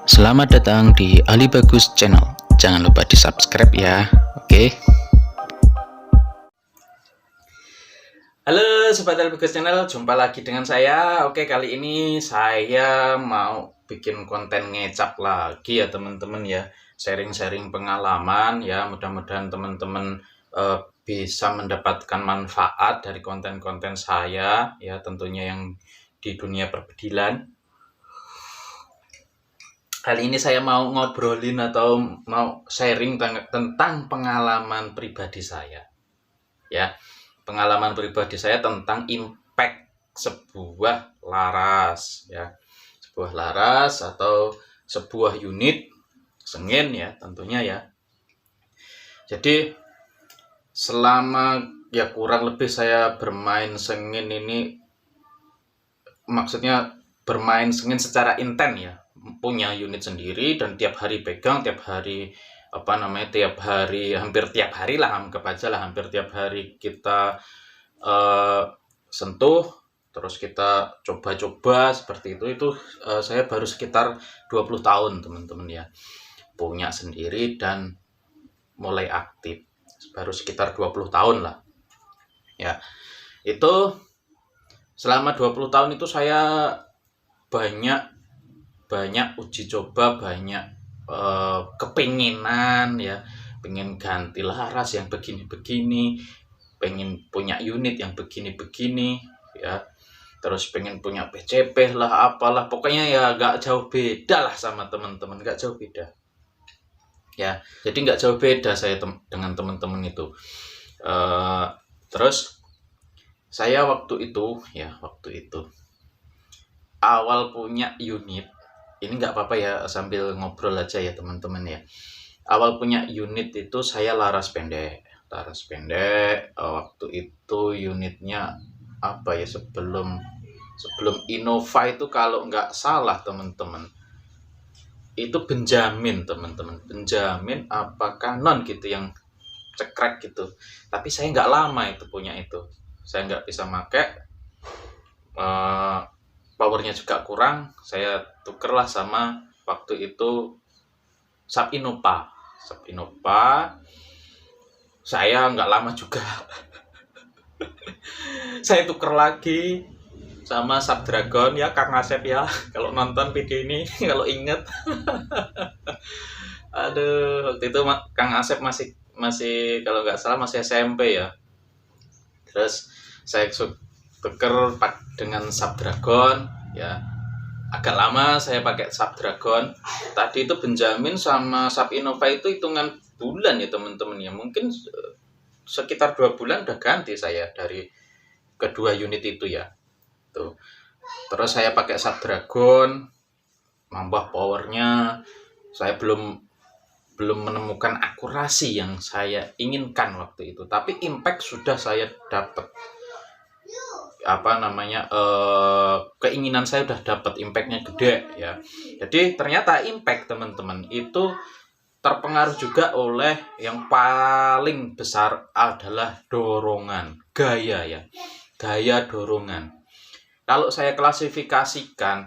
Selamat datang di Ali Bagus Channel. Jangan lupa di subscribe ya. Oke. Halo Sobat Ali Bagus Channel, jumpa lagi dengan saya. Oke, kali ini saya mau bikin konten ngecap lagi ya teman-teman ya. Sharing-sharing pengalaman ya. Mudah-mudahan teman-teman bisa mendapatkan manfaat dari konten-konten saya ya, tentunya yang di dunia perbedilan. Kali ini saya mau ngobrolin atau mau sharing tentang pengalaman pribadi saya. Ya, pengalaman pribadi saya tentang impact sebuah laras ya. Sebuah laras atau sebuah unit sengin ya tentunya ya. Jadi selama ya kurang lebih saya bermain sengin ini, maksudnya bermain sengin secara intens ya, punya unit sendiri dan tiap hari pegang, tiap hari hampir tiap hari lah, anggap aja lah hampir tiap hari kita sentuh, terus kita coba-coba seperti itu. Saya baru sekitar 20 tahun teman-teman ya, punya sendiri dan mulai aktif baru sekitar 20 tahun lah ya. Itu selama 20 tahun itu saya banyak uji coba, banyak kepinginan ya, pengen ganti laras yang begini-begini, pengen punya unit yang begini-begini ya, terus pengen punya PCP lah, apalah, pokoknya ya gak jauh beda lah sama teman-teman, gak jauh beda ya. Jadi gak jauh beda saya dengan teman-teman itu. Terus saya waktu itu awal punya unit ini, nggak apa-apa ya sambil ngobrol aja ya teman-teman ya. Awal punya unit itu saya laras pendek. Waktu itu unitnya apa ya, sebelum Innova itu kalau nggak salah teman-teman, itu Benjamin teman-teman, Benjamin apa Canon gitu yang cekrek gitu. Tapi saya nggak lama itu punya itu, saya nggak bisa pakai, powernya juga kurang. Saya tukerlah sama waktu itu Sub Innova. Saya nggak lama juga saya tuker lagi sama Sub Dragon ya, Kang Asep ya kalau nonton video ini kalau inget. Aduh, waktu itu Kang Asep masih kalau nggak salah masih SMP ya. Terus saya tuker dengan Sub Dragon ya. Agak lama saya pakai Sub Dragon. Tadi itu Benjamin sama Sub Innova itu hitungan bulan ya teman-teman ya, mungkin sekitar 2 bulan udah ganti saya dari kedua unit itu ya tuh. Terus saya pakai Sub Dragon, nambah powernya. Saya belum menemukan akurasi yang saya inginkan waktu itu, tapi impact sudah saya dapat. Keinginan saya udah dapat, impactnya gede ya. Jadi ternyata impact teman-teman itu terpengaruh juga oleh yang paling besar adalah dorongan, gaya ya, gaya dorongan. Kalau saya klasifikasikan,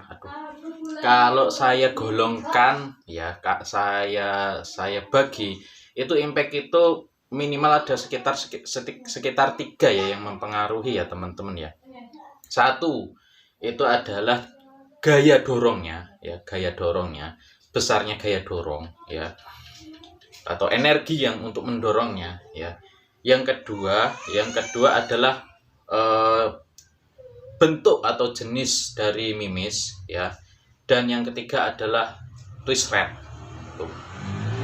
kalau saya golongkan ya, saya bagi itu, impact itu minimal ada sekitar 3 ya yang mempengaruhi ya teman-teman ya. Satu, itu adalah gaya dorongnya ya, besarnya gaya dorong ya, atau energi yang untuk mendorongnya ya. Yang kedua adalah bentuk atau jenis dari mimis ya. Dan yang ketiga adalah twist rate tuh.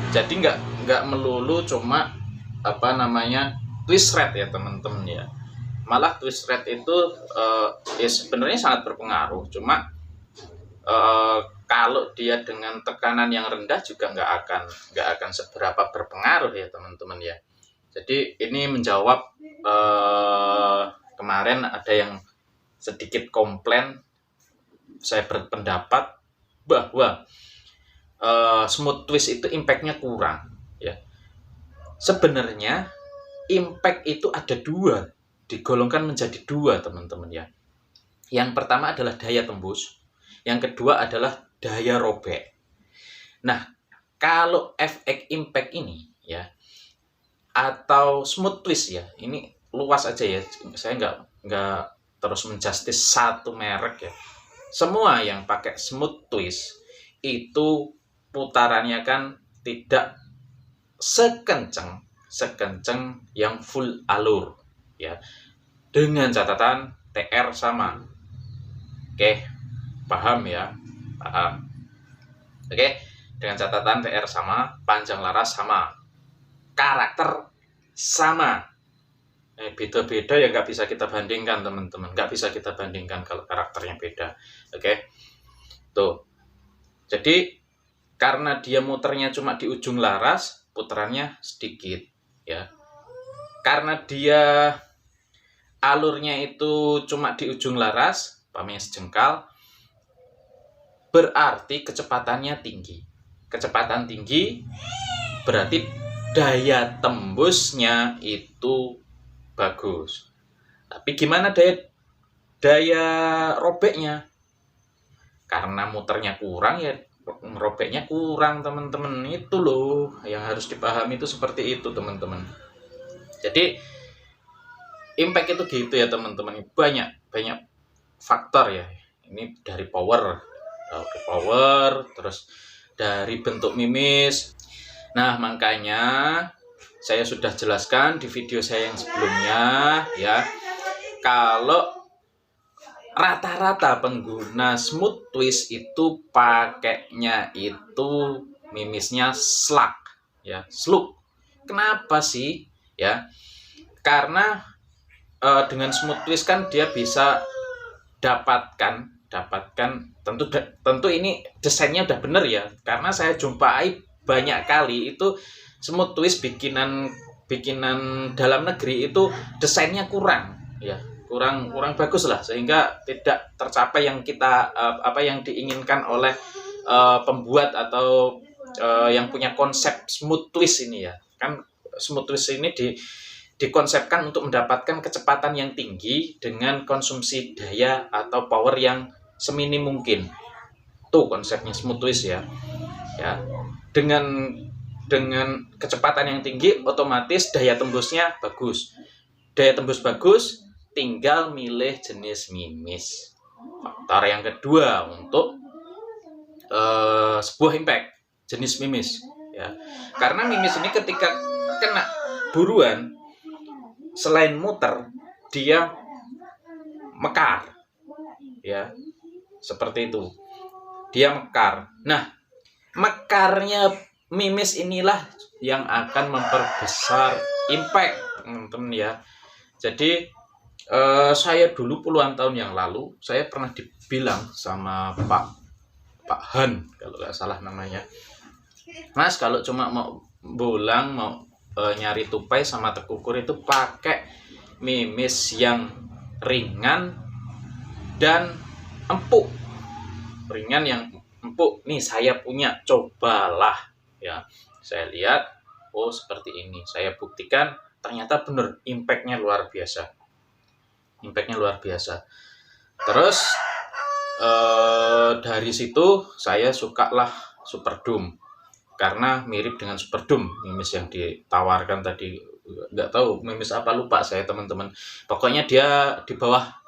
Jadi nggak melulu cuma twist rate ya teman-teman ya. Malah twist rate itu ya sebenarnya sangat berpengaruh, cuma kalau dia dengan tekanan yang rendah juga nggak akan seberapa berpengaruh ya teman-teman ya. Jadi ini menjawab kemarin ada yang sedikit komplain, saya berpendapat bahwa smooth twist itu impactnya kurang ya. Sebenarnya impact itu ada 2, digolongkan menjadi 2 teman-teman ya. Yang pertama adalah daya tembus, yang kedua adalah daya robek. Nah, kalau efek impact ini ya, atau smooth twist ya, ini luas aja ya, saya nggak terus menjustis satu merek ya. Semua yang pakai smooth twist itu putarannya kan tidak sekenceng yang full alur ya, dengan catatan TR sama. Oke, paham ya, paham. Oke, dengan catatan TR sama, panjang laras sama, karakter sama. Beda-beda ya, nggak bisa kita bandingkan teman-teman, nggak bisa kita bandingkan kalau karakternya beda. Oke, tuh. Jadi karena dia muternya cuma di ujung laras, putarannya sedikit ya. Karena dia alurnya itu cuma di ujung laras, umpamanya sejengkal, berarti kecepatannya tinggi. Kecepatan tinggi berarti daya tembusnya itu bagus. Tapi gimana daya robeknya? Karena muternya kurang ya, robeknya kurang teman-teman. Itu loh yang harus dipahami, itu seperti itu teman-teman. Jadi impact itu gitu ya teman-teman. Banyak faktor ya. Ini dari power, terus dari bentuk mimis. Nah, makanya saya sudah jelaskan di video saya yang sebelumnya ya, kalau rata-rata pengguna smooth twist itu pakainya itu mimisnya slug ya, slug. Kenapa sih ya? Karena dengan smooth twist kan dia bisa dapatkan tentu ini desainnya udah bener ya, karena saya jumpai banyak kali itu smooth twist bikinan dalam negeri itu desainnya kurang ya, kurang bagus lah, sehingga tidak tercapai yang kita apa yang diinginkan oleh pembuat atau yang punya konsep smooth twist ini ya. Kan smooth twist ini dikonsepkan untuk mendapatkan kecepatan yang tinggi dengan konsumsi daya atau power yang seminim mungkin. Tuh konsepnya smooth twist ya. Ya. Dengan kecepatan yang tinggi, otomatis daya tembusnya bagus. Daya tembus bagus, tinggal milih jenis mimis. Faktor yang kedua untuk sebuah impact, jenis mimis ya. Karena mimis ini ketika kena buruan, selain muter, dia mekar ya, seperti itu, dia mekar. Nah, mekarnya mimis inilah yang akan memperbesar impact teman-teman ya. Jadi saya dulu puluhan tahun yang lalu, saya pernah dibilang sama Pak Han kalau nggak salah namanya, Mas kalau cuma mau bolang, mau nyari tupai sama tekukur itu pakai mimis yang ringan dan empuk. Ringan yang empuk. Nih saya punya, cobalah ya. Saya lihat, oh seperti ini. Saya buktikan, ternyata bener, impactnya luar biasa. Impactnya luar biasa. Terus dari situ saya sukalah Superdome, karena mirip dengan Superdome mimis yang ditawarkan tadi. Nggak tahu mimis apa, lupa saya teman-teman. Pokoknya dia di bawah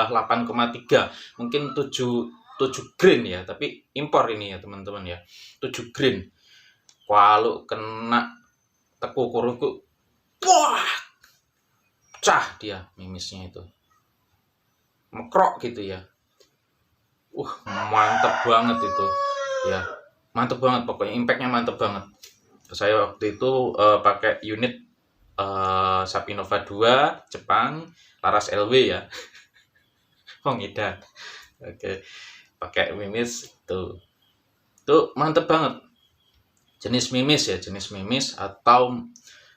8,3, mungkin 7 grain ya, tapi impor ini ya teman-teman ya, 7 grain. Kalau kena tekukur itu, wah, pecah dia mimisnya itu, mekrok gitu ya. Mantep banget itu ya, mantep banget pokoknya, impactnya mantep banget. Saya waktu itu pakai unit Sapinova 2 Jepang, laras LW ya. Ngidan. Oke, pakai mimis tuh mantep banget. Jenis mimis atau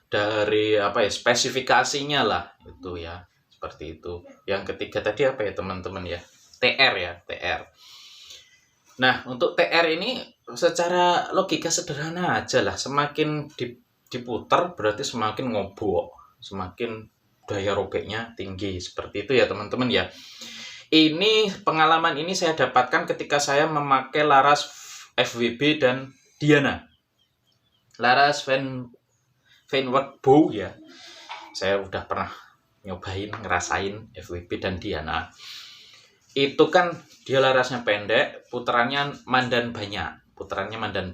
dari apa ya, spesifikasinya lah itu ya, seperti itu. Yang ketiga tadi apa ya teman-teman ya, TR ya, TR. Nah, untuk TR ini secara logika sederhana aja lah, semakin diputar berarti semakin ngobok, semakin daya robeknya tinggi, seperti itu ya teman-teman ya. Ini pengalaman ini saya dapatkan ketika saya memakai laras FWB dan Diana. Laras Feinberg Bow ya. Saya udah pernah nyobain, ngerasain FWB dan Diana. Itu kan dia larasnya pendek, putarannya mandan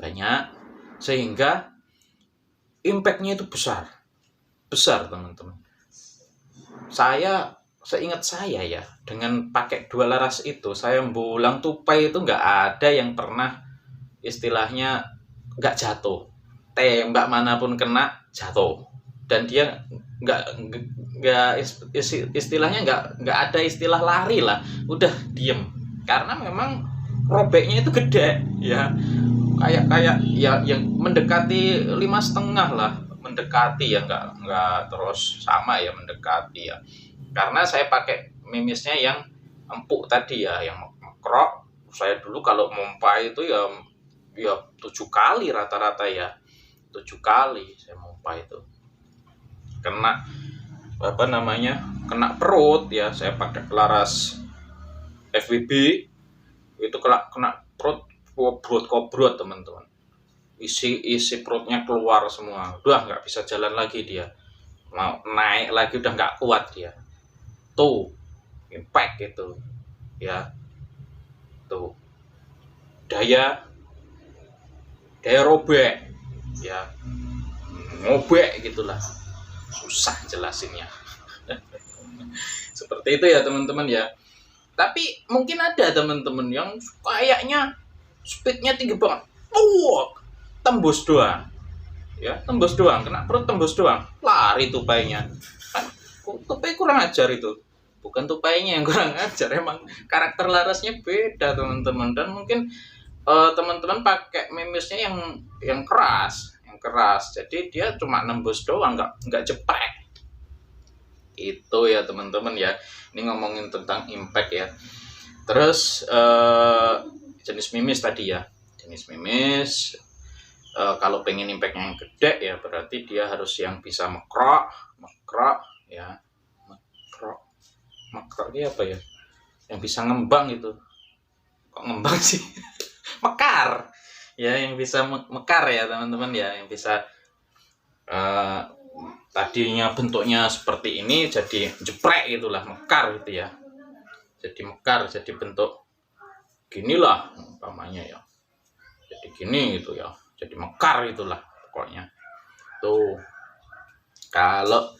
banyak, sehingga impactnya itu besar teman-teman. Seingat saya ya, dengan pakai 2 laras itu, saya bolang tupai itu nggak ada yang pernah istilahnya nggak jatuh. Tembak manapun kena jatuh, dan dia nggak istilahnya nggak ada istilah lari lah, udah diem, karena memang robeknya itu gede ya, kayak ya yang mendekati 5,5 lah, mendekati ya, nggak terus sama ya, mendekati ya, karena saya pakai mimisnya yang empuk tadi ya, yang mekrok. Saya dulu kalau mompai itu ya 7 kali rata-rata ya, 7 kali saya mompa itu kena kena perut ya. Saya pakai laras FWB itu kena perut, kobrot teman-teman, isi perutnya keluar semua, udah nggak bisa jalan lagi, dia mau naik lagi udah nggak kuat dia. Tuh impact itu ya, tuh daya robek ya, ngobek gitulah, susah jelasinnya. Seperti itu ya teman-teman ya. Tapi mungkin ada teman-teman yang kayaknya speednya tinggi banget, tembus doang ya, kena perut, tembus doang, lari tupainya. Kan tupai kurang ajar itu, bukan tupainya yang kurang ajar, emang karakter larasnya beda teman-teman. Dan mungkin teman-teman pakai mimisnya yang keras, jadi dia cuma nembus doang, nggak jeprek. Itu ya teman-teman ya, ini ngomongin tentang impact ya. Terus jenis mimis tadi ya, kalau pengen impactnya yang gede ya, berarti dia harus yang bisa mekrok ya, mekrok ini apa ya, yang bisa ngembang itu, kok ngembang sih mekar ya, yang bisa mekar ya teman-teman ya, yang bisa tadinya bentuknya seperti ini jadi jeprek itulah, mekar gitu ya, jadi mekar, jadi bentuk ginilah umpamanya ya, jadi gini gitu ya, jadi mekar itulah pokoknya. Tuh kalau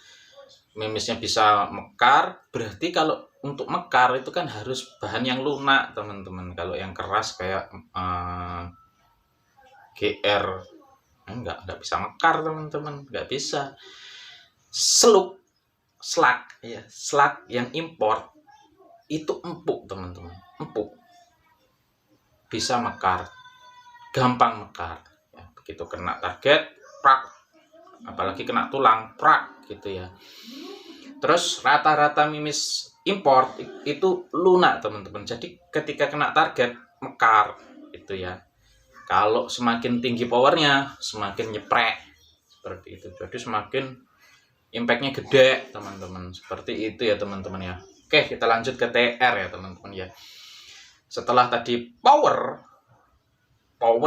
mimisnya bisa mekar, berarti kalau untuk mekar itu kan harus bahan yang lunak teman-teman. Kalau yang keras kayak GR nggak bisa mekar teman-teman, nggak bisa. Slug yang import itu empuk teman-teman, empuk, bisa mekar, gampang mekar ya. Begitu kena target prak, apalagi kena tulang prak gitu ya. Terus rata-rata mimis import itu lunak teman-teman, jadi ketika kena target mekar itu ya. Kalau semakin tinggi powernya semakin nyeprek, seperti itu, jadi semakin impactnya gede teman-teman, seperti itu ya teman-teman ya. Oke, kita lanjut ke TR ya teman-teman ya. Setelah tadi power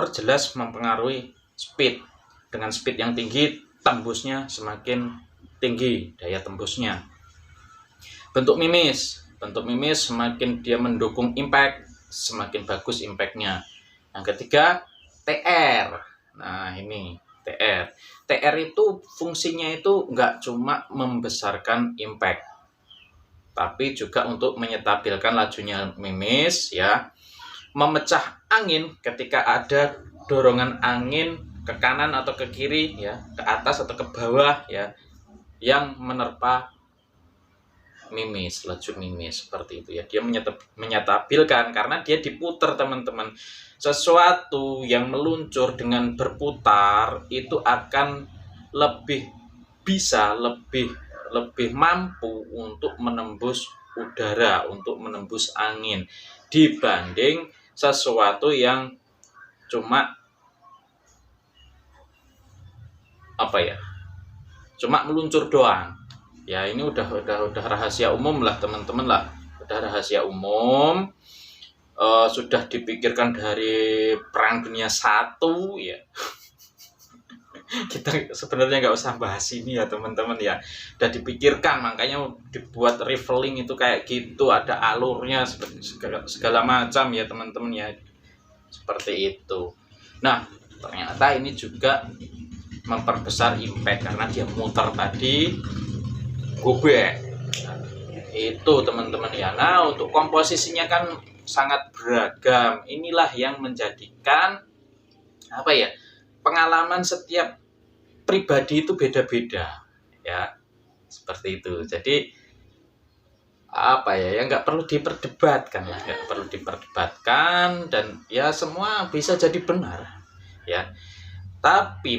jelas mempengaruhi speed. Dengan speed yang tinggi, tembusnya semakin tinggi, daya tembusnya. Bentuk mimis semakin dia mendukung impact, semakin bagus impactnya. Yang ketiga TR. Nah ini TR itu fungsinya itu nggak cuma membesarkan impact, tapi juga untuk menyetabilkan lajunya mimis ya, memecah angin ketika ada dorongan angin ke kanan atau ke kiri ya, ke atas atau ke bawah ya, yang menerpa mimis, laju mimis, seperti itu ya. Dia menyetabilkan karena dia diputar teman-teman. Sesuatu yang meluncur dengan berputar itu akan lebih mampu untuk menembus udara, untuk menembus angin, dibanding sesuatu yang cuma meluncur doang ya. Ini udah rahasia umum lah teman-teman lah, udah rahasia umum sudah dipikirkan dari Perang Dunia Satu ya. Kita sebenarnya nggak usah bahas ini ya teman-teman ya, udah dipikirkan, makanya dibuat traveling itu kayak gitu, ada alurnya segala macam ya teman-teman ya, seperti itu. Nah ternyata ini juga memperbesar impact karena dia muter tadi gobek itu teman-teman ya. Nah untuk komposisinya kan sangat beragam, inilah yang menjadikan apa ya, pengalaman setiap pribadi itu beda-beda ya, seperti itu. Jadi apa ya, nggak perlu diperdebatkan lah, nggak perlu diperdebatkan, dan ya semua bisa jadi benar ya. Tapi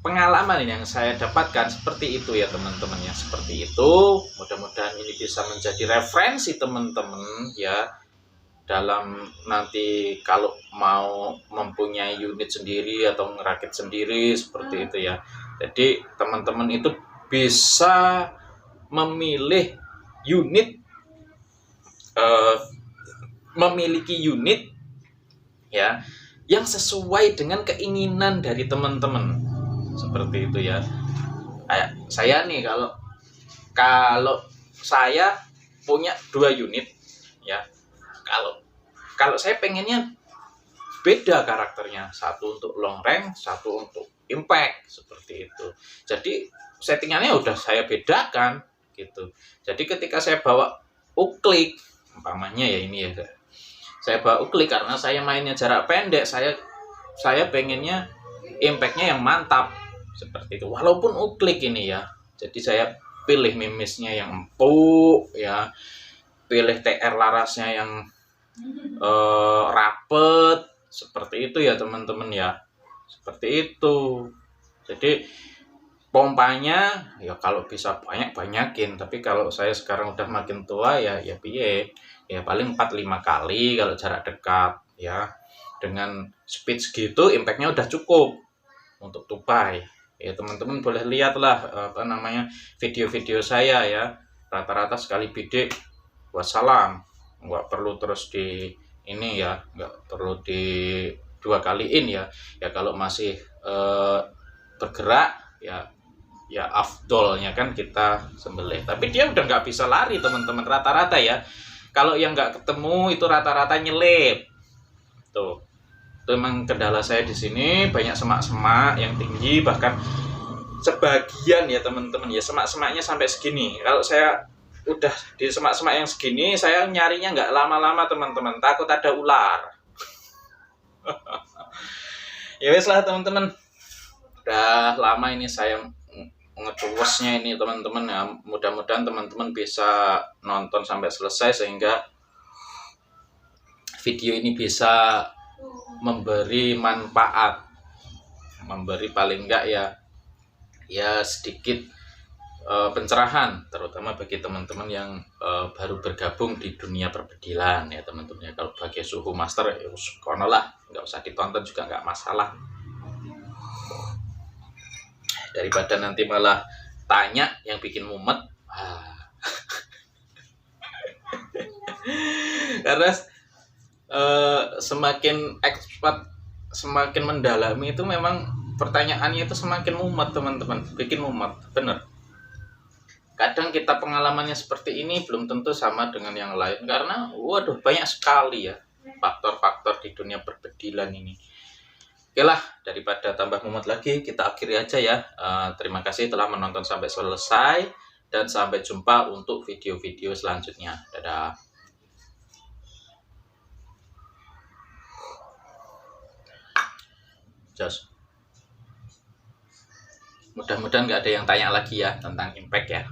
pengalaman yang saya dapatkan seperti itu ya teman-teman ya, seperti itu. Mudah-mudahan ini bisa menjadi referensi teman-teman ya, dalam nanti kalau mau mempunyai unit sendiri atau ngerakit sendiri seperti itu ya. Jadi teman-teman itu bisa memilih unit, memiliki unit ya yang sesuai dengan keinginan dari teman-teman, seperti itu ya. Kayak saya nih, kalau saya punya 2 unit ya, kalau saya pengennya beda karakternya, satu untuk long range, satu untuk impact, seperti itu. Jadi settingannya udah saya bedakan gitu. Jadi ketika saya bawa uklik umpamanya ya, ini ya, saya bawa uklik karena saya mainnya jarak pendek, saya pengennya impactnya yang mantap, seperti itu. Walaupun uklik ini ya, jadi saya pilih mimisnya yang empuk ya, pilih TR larasnya yang rapet, seperti itu ya teman-teman ya, seperti itu. Jadi pompanya ya kalau bisa banyakin, tapi kalau saya sekarang udah makin tua ya piye ya, paling 4-5 kali kalau jarak dekat ya. Dengan speed segitu impactnya udah cukup untuk tupai ya. Teman-teman boleh lihatlah video-video saya ya, rata-rata sekali bidik wassalam, nggak perlu terus di ini ya, nggak perlu di 2 kaliin ya. Ya kalau masih bergerak ya afdolnya kan kita sembelih. Tapi dia udah nggak bisa lari teman-teman, rata-rata ya. Kalau yang nggak ketemu itu rata-rata nyelip tuh. Itu memang kendala saya di sini, banyak semak-semak yang tinggi, bahkan sebagian ya teman-teman ya, semak-semaknya sampai segini. Kalau saya udah di semak-semak yang segini, saya nyarinya nggak lama-lama teman-teman, takut ada ular. Ya wes lah teman-teman, udah lama ini saya ngecuwesnya ini teman-teman ya. Mudah-mudahan teman-teman bisa nonton sampai selesai sehingga video ini bisa memberi manfaat, memberi paling enggak ya sedikit pencerahan, terutama bagi teman-teman yang baru bergabung di dunia perbedilan ya teman-teman ya. Kalau bagi suhu master ya kono lah, nggak usah ditonton juga nggak masalah, daripada nanti malah tanya yang bikin mumet. Karena semakin expert, semakin mendalami itu memang pertanyaannya itu semakin mumet teman-teman, bikin mumet bener. Kadang kita pengalamannya seperti ini belum tentu sama dengan yang lain, karena waduh banyak sekali ya faktor-faktor di dunia perbedilan ini. Oke lah, daripada tambah mumet lagi, kita akhiri aja ya. Terima kasih telah menonton sampai selesai, dan sampai jumpa untuk video-video selanjutnya. Dadah. Jos. Mudah-mudahan nggak ada yang tanya lagi ya tentang impact ya.